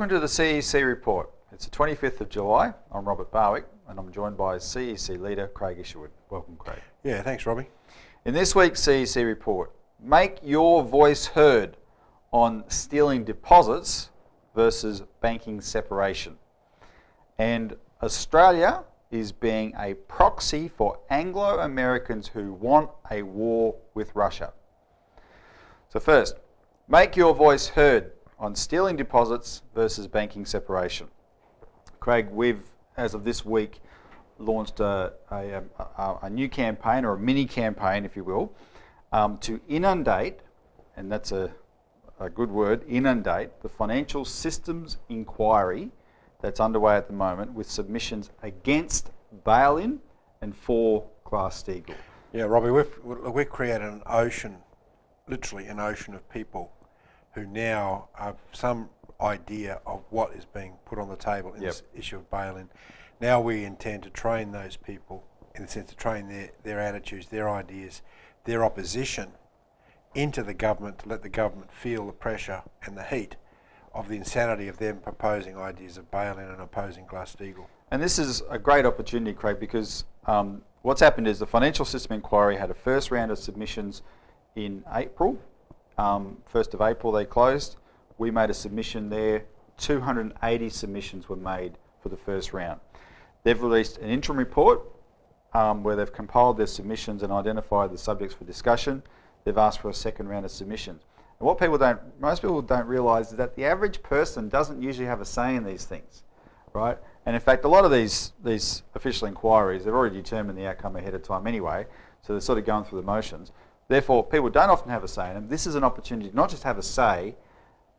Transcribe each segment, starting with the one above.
Welcome to the CEC Report. It's the 25th of July. I'm Robert Barwick and I'm joined by CEC leader Craig Isherwood. Welcome, Craig. Yeah, thanks, Robbie. In this week's CEC Report, make your voice heard on stealing deposits versus banking separation. And Australia is being a proxy for Anglo-Americans who want a war with Russia. So first, make your voice heard on stealing deposits versus banking separation. Craig, we've, as of this week, launched a new campaign, or a mini campaign, if you will, to inundate, and that's a good word, inundate the financial systems inquiry that's underway at the moment with submissions against bail-in and for Glass-Steagall. Yeah, Robbie, we've created an ocean, literally an ocean of people who now have some idea of what is being put on the table in this issue of bail-in. Now we intend to train those people, in the sense to train their attitudes, their ideas, their opposition into the government, to let the government feel the pressure and the heat of the insanity of them proposing ideas of bail-in and opposing Glass-Steagall. And this is a great opportunity, Craig, because what's happened is the Financial System Inquiry had a first round of submissions in April. 1st of April they closed. We made a submission there. 280 submissions were made for the first round. They've released an interim report where they've compiled their submissions and identified the subjects for discussion. They've asked for a second round of submissions. And what most people don't realise is that the average person doesn't usually have a say in these things, right? And in fact, a lot of these official inquiries, they've already determined the outcome ahead of time anyway, so they're sort of going through the motions. Therefore, people don't often have a say in them. This is an opportunity to not just have a say,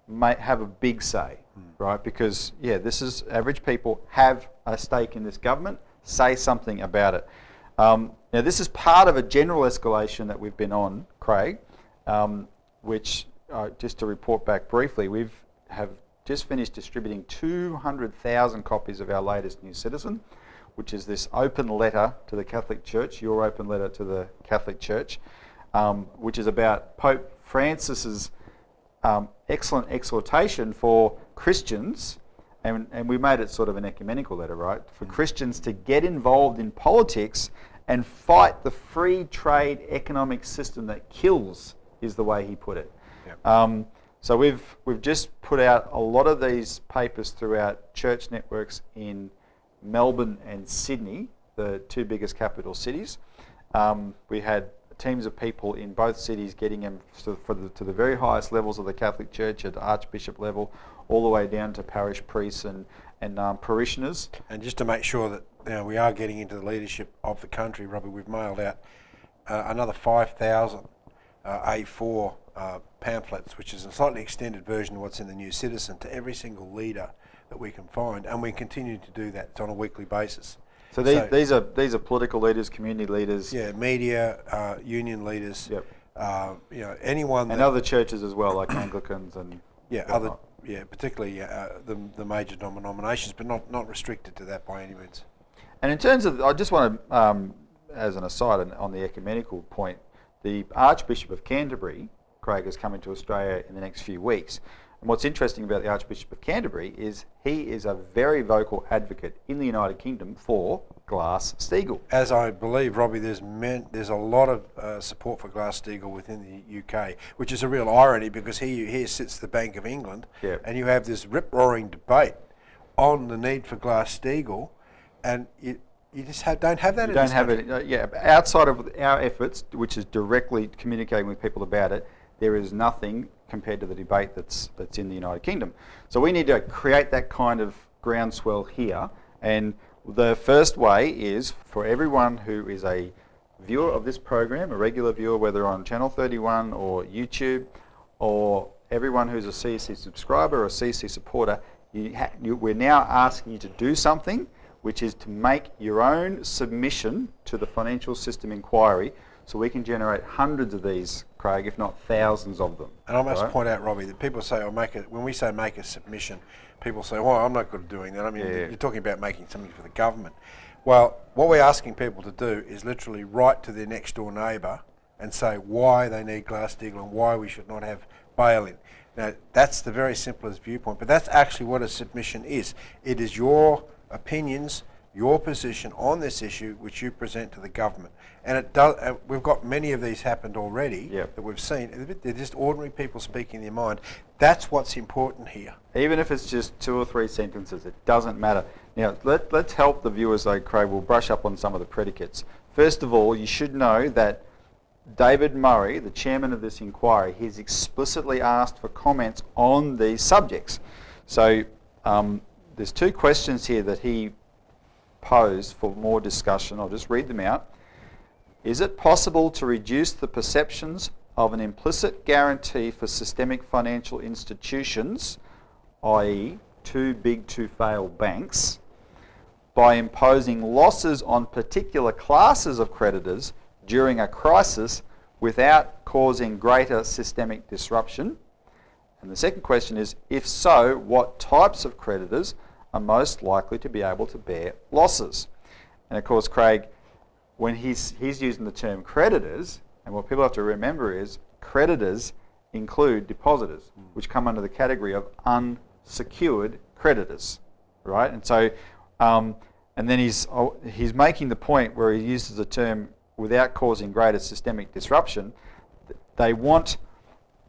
have a big say, right? Because, yeah, this is average people have a stake in this government, say something about it. Now, this is part of a general escalation that we've been on, Craig, which, just to report back briefly, we have just finished distributing 200,000 copies of our latest New Citizen, which is this open letter to the Catholic Church, your open letter to the Catholic Church, which is about Pope Francis's excellent exhortation for Christians, and we made it sort of an ecumenical letter, right? For Christians to get involved in politics and fight the free trade economic system that kills, is the way he put it. Yep. So we've just put out a lot of these papers throughout church networks in Melbourne and Sydney, the two biggest capital cities. We had teams of people in both cities getting them to the very highest levels of the Catholic Church at archbishop level, all the way down to parish priests and parishioners. And just to make sure that we are getting into the leadership of the country, Robbie, we've mailed out another 5,000 A4 pamphlets, which is a slightly extended version of what's in the New Citizen, to every single leader that we can find, and we continue to do that on a weekly basis. So these are political leaders, community leaders. Yeah, media, union leaders. Yep. Anyone. And other churches as well, like Anglicans and. Yeah, particularly the major denominations, but not restricted to that by any means. And in terms of, I just want to, as an aside on the ecumenical point, the Archbishop of Canterbury, Craig, is coming to Australia in the next few weeks. And what's interesting about the Archbishop of Canterbury is he is a very vocal advocate in the United Kingdom for Glass-Steagall. As I believe, Robbie, there's a lot of support for Glass-Steagall within the UK, which is a real irony because here sits the Bank of England, and you have this rip-roaring debate on the need for Glass-Steagall, and you just don't have that. You don't have it. Outside of our efforts, which is directly communicating with people about it, there is nothing compared to the debate that's in the United Kingdom. So we need to create that kind of groundswell here, and the first way is for everyone who is a viewer of this program, a regular viewer, whether on Channel 31 or YouTube, or everyone who's a CEC subscriber or a CEC supporter, we're now asking you to do something, which is to make your own submission to the Financial System Inquiry, so we can generate hundreds of these, Craig, if not thousands of them. And I must point out, Robbie, that people say, when we say make a submission, people say, well, I'm not good at doing that. I mean, you're talking about making something for the government. Well, what we're asking people to do is literally write to their next door neighbour and say why they need Glass-Steagall and why we should not have bail-in. Now, that's the very simplest viewpoint, but that's actually what a submission is. It is your opinions, your position on this issue, which you present to the government. And it does. We've got many of these happened already that we've seen. They're just ordinary people speaking their mind. That's what's important here. Even if it's just 2 or 3 sentences, it doesn't matter. Now, let's help the viewers though, Craig. We'll brush up on some of the predicates. First of all, you should know that David Murray, the chairman of this inquiry, he's explicitly asked for comments on these subjects. So there's 2 questions here that he posed for more discussion. I'll just read them out. Is it possible to reduce the perceptions of an implicit guarantee for systemic financial institutions, i.e. too big to fail banks, by imposing losses on particular classes of creditors during a crisis without causing greater systemic disruption? And the second question is, if so, what types of creditors are most likely to be able to bear losses? And of course, Craig, when he's using the term creditors, and what people have to remember is creditors include depositors, which come under the category of unsecured creditors, right? And so, and then he's making the point where he uses the term without causing greater systemic disruption. They want,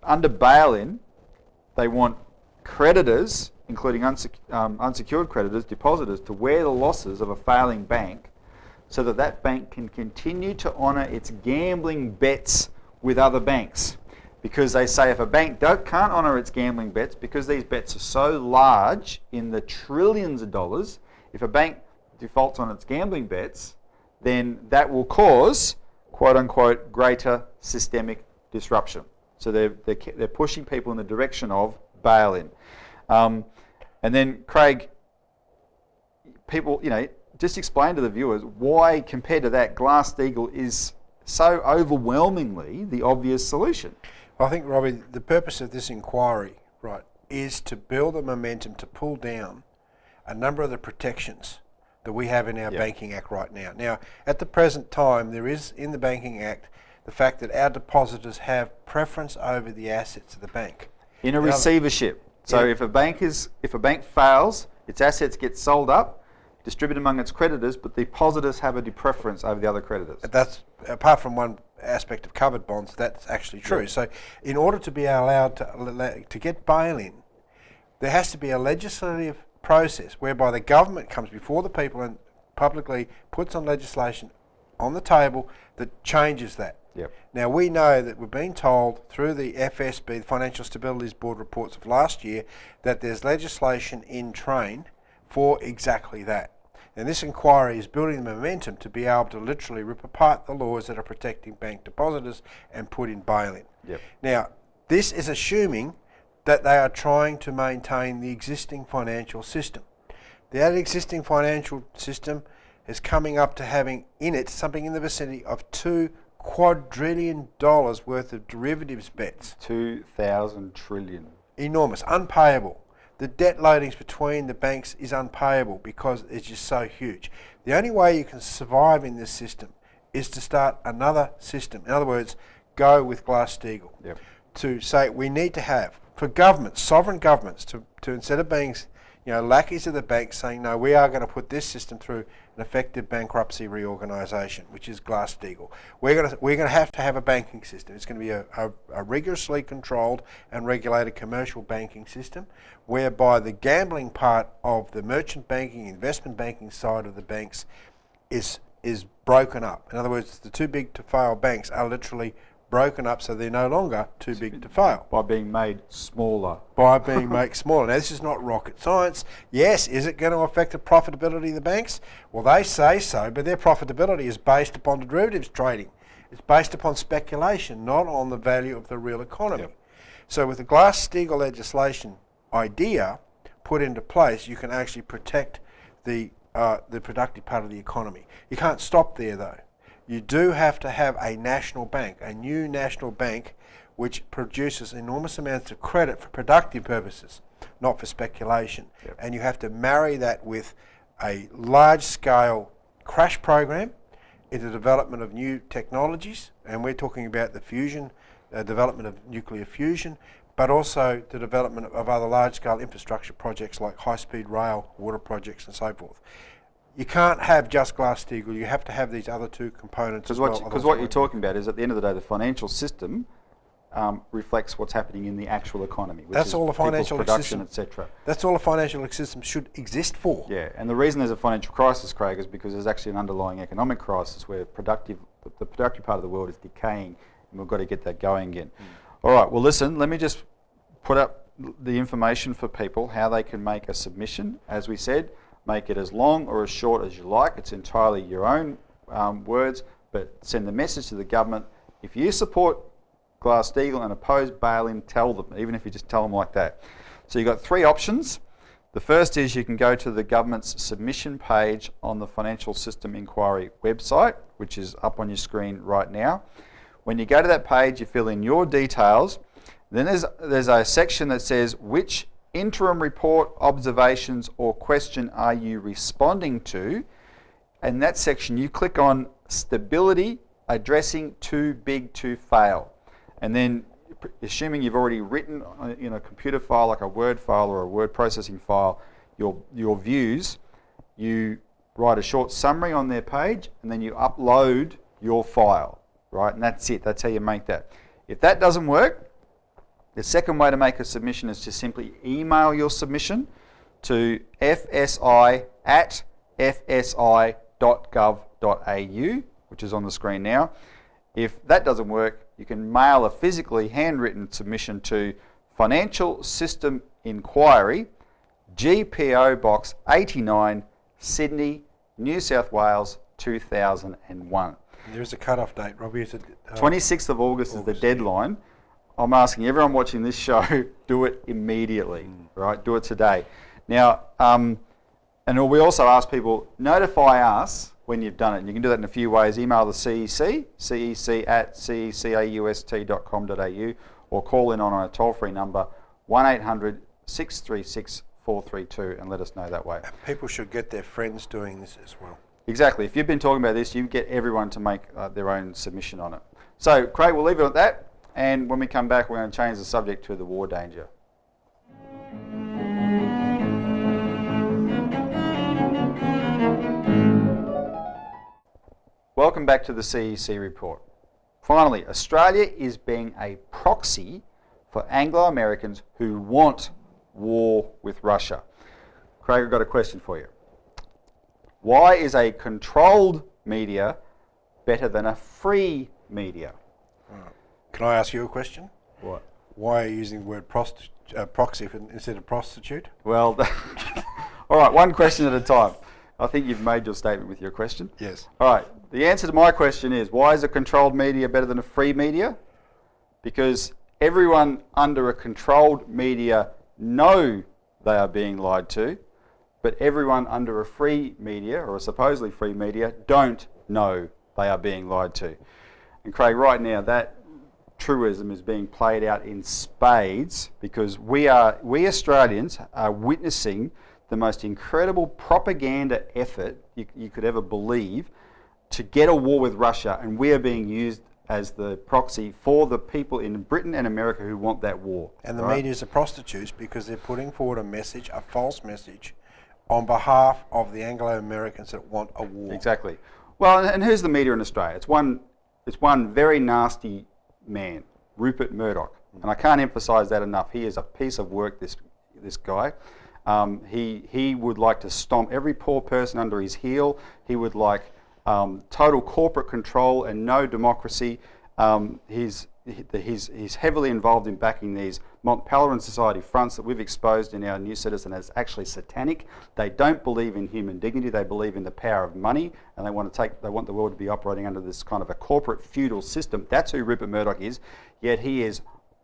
under bail-in, they want creditors, including unsecured creditors, depositors, to wear the losses of a failing bank so that that bank can continue to honour its gambling bets with other banks. Because they say if a bank can't honour its gambling bets, because these bets are so large in the trillions of dollars, if a bank defaults on its gambling bets, then that will cause, quote unquote, greater systemic disruption. So they're pushing people in the direction of bail-in. And then, Craig, people, just explain to the viewers why, compared to that, Glass-Steagall is so overwhelmingly the obvious solution. I think, Robbie, the purpose of this inquiry, right, is to build a momentum to pull down a number of the protections that we have in our Banking Act right now. Now, at the present time, there is in the Banking Act the fact that our depositors have preference over the assets of the bank. In a receivership. So if a bank fails, its assets get sold up, distributed among its creditors, but the depositors have a preference over the other creditors. That's, apart from one aspect of covered bonds, that's actually true. Yeah. So in order to be allowed to get bail-in, there has to be a legislative process whereby the government comes before the people and publicly puts on legislation on the table that changes that. Yep. Now, we know that we've been told through the FSB, the Financial Stability Board reports of last year, that there's legislation in train for exactly that. And this inquiry is building the momentum to be able to literally rip apart the laws that are protecting bank depositors and put in bail-in. Yep. Now, this is assuming that they are trying to maintain the existing financial system. That existing financial system is coming up to having in it something in the vicinity of $2 quadrillion worth of derivatives bets. 2,000 trillion. Enormous, unpayable. The debt loadings between the banks is unpayable because it's just so huge. The only way you can survive in this system is to start another system. In other words, go with Glass-Steagall. Yep. To say we need to have, for governments, sovereign governments, to instead of being lackeys of the banks saying, no, we are going to put this system through an effective bankruptcy reorganisation, which is Glass-Steagall. We're going to have a banking system. It's going to be a rigorously controlled and regulated commercial banking system, whereby the gambling part of the merchant banking, investment banking side of the banks is broken up. In other words, the too big to fail banks are literally broken up so they're no longer too big to fail. By being made smaller. By being made smaller. Now, this is not rocket science. Yes, is it going to affect the profitability of the banks? Well, they say so, but their profitability is based upon derivatives trading. It's based upon speculation, not on the value of the real economy. Yep. So with the Glass-Steagall legislation idea put into place, you can actually protect the productive part of the economy. You can't stop there, though. You do have to have a national bank, a new national bank, which produces enormous amounts of credit for productive purposes, not for speculation. Yep. And you have to marry that with a large-scale crash program in the development of new technologies, and we're talking about the fusion, development of nuclear fusion, but also the development of other large-scale infrastructure projects like high-speed rail, water projects and so forth. You can't have just Glass-Steagall, you have to have these other two components as well. Because what you're talking about is, at the end of the day, the financial system reflects what's happening in the actual economy, which is all the financial production, system, etc. That's all the financial system should exist for. Yeah, and the reason there's a financial crisis, Craig, is because there's actually an underlying economic crisis where the productive part of the world is decaying, and we've got to get that going again. All right, well listen, let me just put up the information for people, how they can make a submission. As we said, make it as long or as short as you like. It's entirely your own words, but send the message to the government. If you support Glass-Steagall and oppose bail-in, tell them, even if you just tell them like that. So you've got three options. The first is you can go to the government's submission page on the Financial System Inquiry website, which is up on your screen right now. When you go to that page, you fill in your details. Then there's a section that says which interim report, observations or question are you responding to? And that section you click on stability addressing too big to fail. And then, assuming you've already written in a computer file like a Word file or a word processing file your views, you write a short summary on their page and then you upload your file, right? And that's it, that's how you make that. If that doesn't work, the second way to make a submission is to simply email your submission to fsi@fsi.gov.au, which is on the screen now. If that doesn't work, you can mail a physically handwritten submission to Financial System Inquiry, GPO Box 89, Sydney, New South Wales, 2001. There's a cut-off date, Robbie. Is it, 26th of August is the deadline. I'm asking everyone watching this show, do it immediately, right? Do it today. Now, and we also ask people, notify us when you've done it. And you can do that in a few ways. Email the CEC, cec@cecaust.com.au, or call in on a toll-free number, 1-800-636-432, and let us know that way. And people should get their friends doing this as well. Exactly. If you've been talking about this, you get everyone to make their own submission on it. So, Craig, we'll leave it at that. And when we come back, we're going to change the subject to the war danger. Welcome back to the CEC Report. Finally, Australia is being a proxy for Anglo-Americans who want war with Russia. Craig, I've got a question for you. Why is a controlled media better than a free media? Can I ask you a question? What? Why are you using the word proxy instead of prostitute? Well, all right, one question at a time. I think you've made your statement with your question. Yes. All right, the answer to my question is, why is a controlled media better than a free media? Because everyone under a controlled media know they are being lied to, but everyone under a free media, or a supposedly free media, don't know they are being lied to. And Craig, right now, that truism is being played out in spades because we Australians are witnessing the most incredible propaganda effort you could ever believe to get a war with Russia, and we are being used as the proxy for the people in Britain and America who want that war. And the media's are prostitutes because they're putting forward a message, a false message, on behalf of the Anglo-Americans that want a war. Exactly. Well, and who's the media in Australia? It's one very nasty man, Rupert Murdoch, and I can't emphasise that enough. He is a piece of work, this guy. He would like to stomp every poor person under his heel. He would like total corporate control and no democracy. He's heavily involved in backing these Mont Pelerin Society fronts that we've exposed in our New Citizen as actually satanic. They don't believe in human dignity. They believe in the power of money, and they want the world to be operating under this kind of a corporate feudal system. That's who Rupert Murdoch is. Yet he is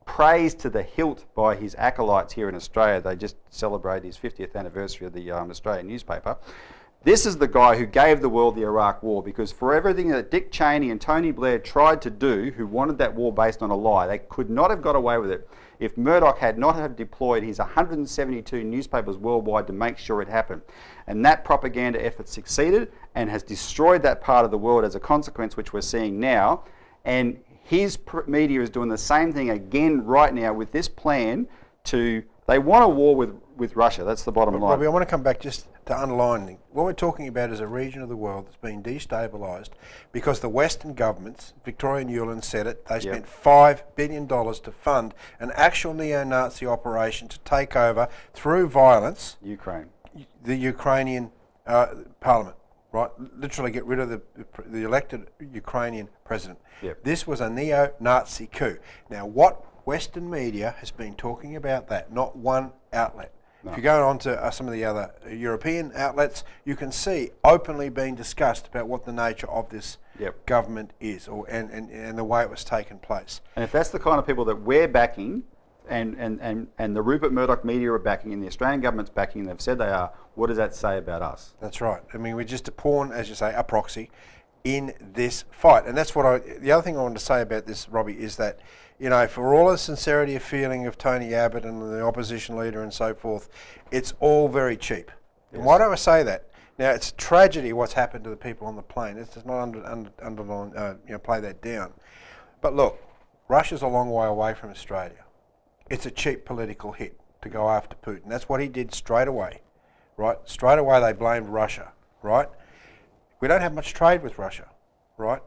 praised to the hilt by his acolytes here in Australia. They just celebrated his 50th anniversary of the Australian newspaper. This is the guy who gave the world the Iraq War, because for everything that Dick Cheney and Tony Blair tried to do, who wanted that war based on a lie, they could not have got away with it if Murdoch had not have deployed his 172 newspapers worldwide to make sure it happened. And that propaganda effort succeeded and has destroyed that part of the world as a consequence, which we're seeing now. And His media is doing the same thing again right now with this plan they want a war with Russia. That's the bottom line. Robbie, I want to come back just to underline what we're talking about is a region of the world that's been destabilised because the Western governments, Victoria Newland said it, they spent $5 billion to fund an actual neo-Nazi operation to take over through violence the Ukrainian parliament, right? Literally get rid of the elected Ukrainian president. This was a neo-Nazi coup. Now, what Western media has been talking about that, not one outlet. No. If you go on to some of the other European outlets, you can see openly being discussed about what the nature of this government is, and the way it was taken place. And if that's the kind of people that we're backing, and the Rupert Murdoch media are backing, and the Australian government's backing, and they've said they are, what does that say about us? That's right. I mean, we're just a pawn, as you say, a proxy in this fight. And that's what the other thing I wanted to say about this, Robbie, is that, you know, for all the sincerity of feeling of Tony Abbott and the opposition leader and so forth, it's all very cheap. And why do I say that? Now, it's a tragedy what's happened to the people on the plane. It's just not play that down. But look, Russia's a long way away from Australia. It's a cheap political hit to go after Putin. That's what he did straight away, right? Straight away they blamed Russia, right? We don't have much trade with Russia, right?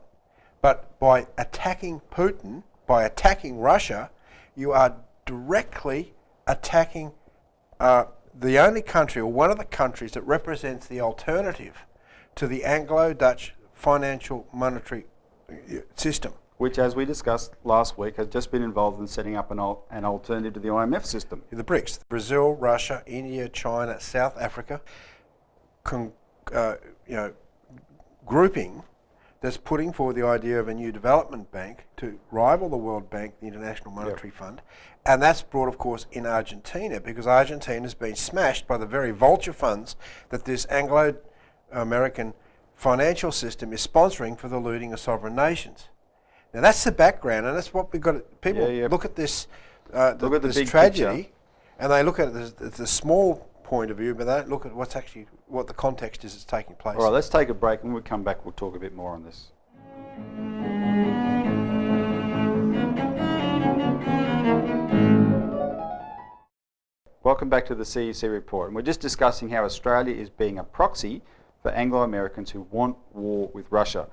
But by attacking Putin, by attacking Russia, you are directly attacking the only country, or one of the countries, that represents the alternative to the Anglo-Dutch financial monetary system. Which, as we discussed last week, has just been involved in setting up an alternative to the IMF system. The BRICS, Brazil, Russia, India, China, South Africa, grouping that's putting forward the idea of a new development bank to rival the World Bank, the International Monetary Fund. And that's brought, of course, in Argentina, because Argentina's been smashed by the very vulture funds that this Anglo-American financial system is sponsoring for the looting of sovereign nations. Now that's the background, and that's what we've got to, people look at this, this tragedy, picture, and they look at it as the small point of view, but they don't look at what the context is that's taking place. All right, let's take a break, and when we come back, we'll talk a bit more on this. Welcome back to the CEC Report, and we're just discussing how Australia is being a proxy for Anglo-Americans who want war with Russia.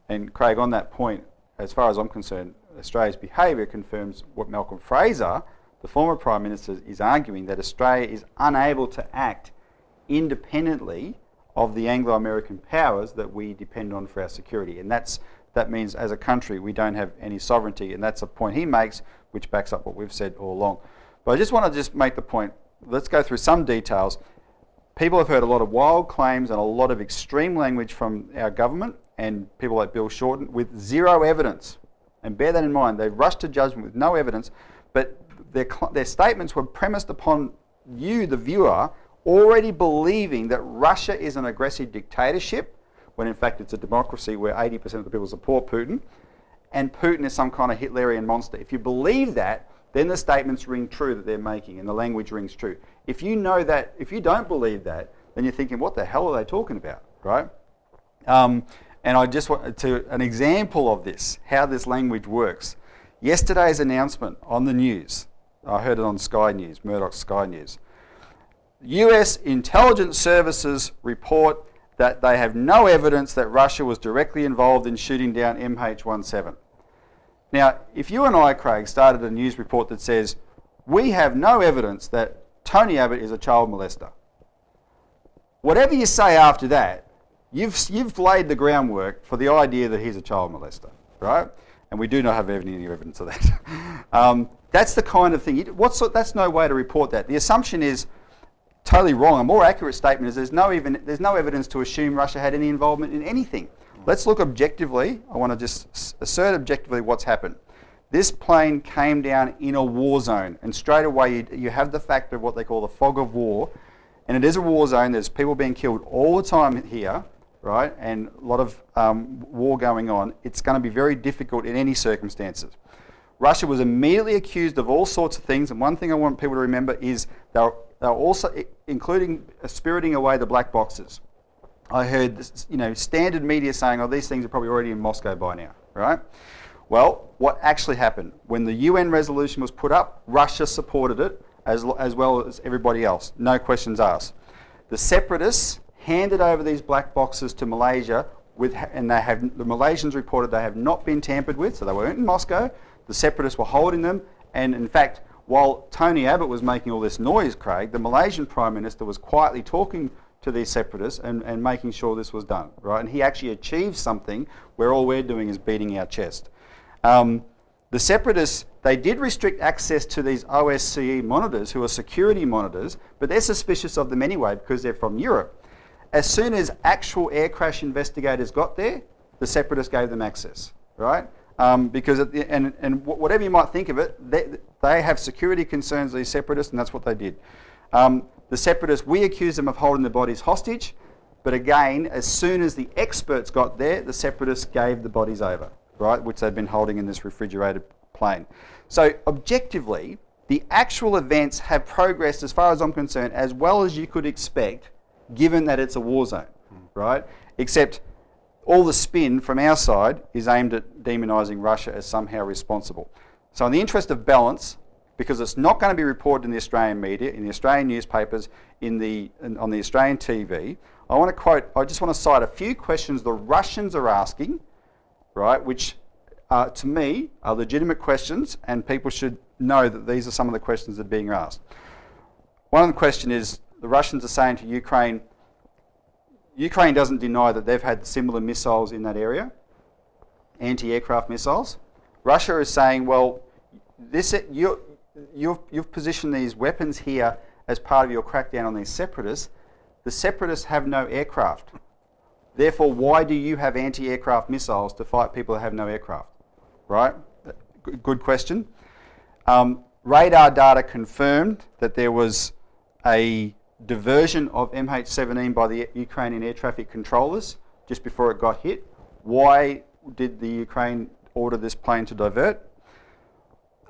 And Craig, on that point, as far as I'm concerned, Australia's behaviour confirms what Malcolm Fraser, the former Prime Minister, is arguing, that Australia is unable to act independently of the Anglo-American powers that we depend on for our security. And that means, as a country, we don't have any sovereignty, and that's a point he makes, which backs up what we've said all along. But I just want to make the point, let's go through some details. People have heard a lot of wild claims and a lot of extreme language from our government and people like Bill Shorten with zero evidence. And bear that in mind, they've rushed to judgment with no evidence, but their statements were premised upon you, the viewer, already believing that Russia is an aggressive dictatorship, when in fact it's a democracy where 80% of the people support Putin, and Putin is some kind of Hitlerian monster. If you believe that, then the statements ring true that they're making, and the language rings true. If you know that, if you don't believe that, then you're thinking, what the hell are they talking about, right? And I just want to an example of this, how this language works. Yesterday's announcement on the news, I heard it on Sky News, Murdoch's Sky News. US intelligence services report that they have no evidence that Russia was directly involved in shooting down MH17. Now, if you and I, Craig, started a news report that says, we have no evidence that Tony Abbott is a child molester, whatever you say after that, you've laid the groundwork for the idea that he's a child molester, right? And we do not have any evidence of that. That's the kind of thing. That's no way to report that. The assumption is totally wrong. A more accurate statement is there's no evidence to assume Russia had any involvement in anything. Let's look objectively. I want to just assert objectively what's happened. This plane came down in a war zone, and straight away you have the fact of what they call the fog of war, and it is a war zone. There's people being killed all the time here, right, and a lot of war going on. It's going to be very difficult in any circumstances. Russia was immediately accused of all sorts of things, and one thing I want people to remember is they're also including spiriting away the black boxes. I heard standard media saying, oh, these things are probably already in Moscow by now, right? Well, what actually happened? When the UN resolution was put up, Russia supported it as well as everybody else. No questions asked. The separatists handed over these black boxes to Malaysia, and the Malaysians reported they have not been tampered with, so they weren't in Moscow. The separatists were holding them, and in fact, while Tony Abbott was making all this noise, Craig, the Malaysian Prime Minister was quietly talking to these separatists and making sure this was done, right? And he actually achieved something where all we're doing is beating our chest. The separatists, they did restrict access to these OSCE monitors, who are security monitors, but they're suspicious of them anyway because they're from Europe. As soon as actual air crash investigators got there, the separatists gave them access, right? Because whatever you might think of it, they have security concerns, these separatists, and that's what they did. The separatists, we accuse them of holding the bodies hostage, but again, as soon as the experts got there, the separatists gave the bodies over, right, which they've been holding in this refrigerated plane. So objectively, the actual events have progressed, as far as I'm concerned, as well as you could expect, given that it's a war zone, right? Except all the spin from our side is aimed at demonising Russia as somehow responsible. So in the interest of balance, because it's not going to be reported in the Australian media, in the Australian newspapers, on the Australian TV, I just want to cite a few questions the Russians are asking, right, which to me are legitimate questions, and people should know that these are some of the questions that are being asked. One of the questions is, the Russians are saying to Ukraine doesn't deny that they've had similar missiles in that area, anti-aircraft missiles. Russia is saying, well, you've positioned these weapons here as part of your crackdown on these separatists. The separatists have no aircraft. Therefore, why do you have anti-aircraft missiles to fight people that have no aircraft? Right? Good question. Radar data confirmed that there was a diversion of MH17 by the Ukrainian air traffic controllers just before it got hit. Why did the Ukraine order this plane to divert?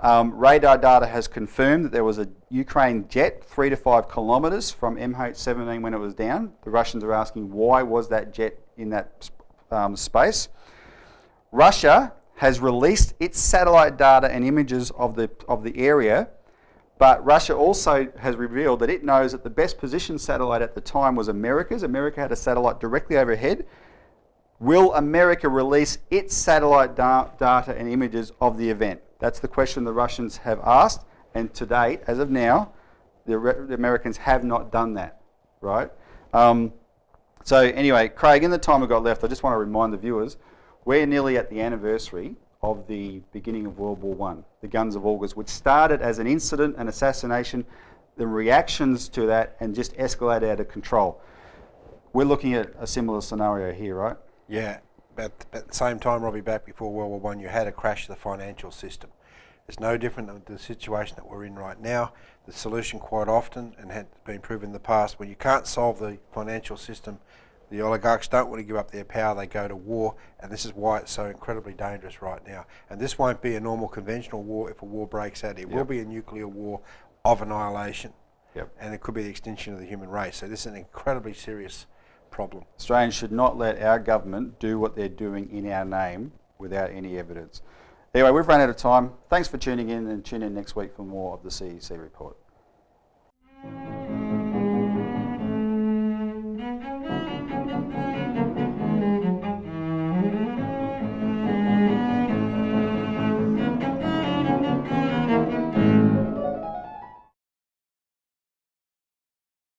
Radar data has confirmed that there was a Ukraine jet 3 to 5 kilometres from MH17 when it was down. The Russians are asking, why was that jet in that space? Russia has released its satellite data and images of the area, but Russia also has revealed that it knows that the best positioned satellite at the time was America's. America had a satellite directly overhead. Will America release its satellite data and images of the event? That's the question the Russians have asked, and to date, as of now, the Americans have not done that, right? So anyway, Craig, in the time we've got left, I just want to remind the viewers, we're nearly at the anniversary of the beginning of World War I, the Guns of August, which started as an incident, an assassination, the reactions to that, and just escalated out of control. We're looking at a similar scenario here, right? Yeah. But at the same time, Robbie, back before World War I, you had a crash of the financial system. It's no different than the situation that we're in right now. The solution quite often, and had been proven in the past, when you can't solve the financial system, the oligarchs don't want to give up their power, they go to war, and this is why it's so incredibly dangerous right now. And this won't be a normal conventional war if a war breaks out. It will be a nuclear war of annihilation, and it could be the extinction of the human race. So this is an incredibly serious problem. Australians should not let our government do what they're doing in our name without any evidence. Anyway, we've run out of time. Thanks for tuning in, and tune in next week for more of the CEC Report.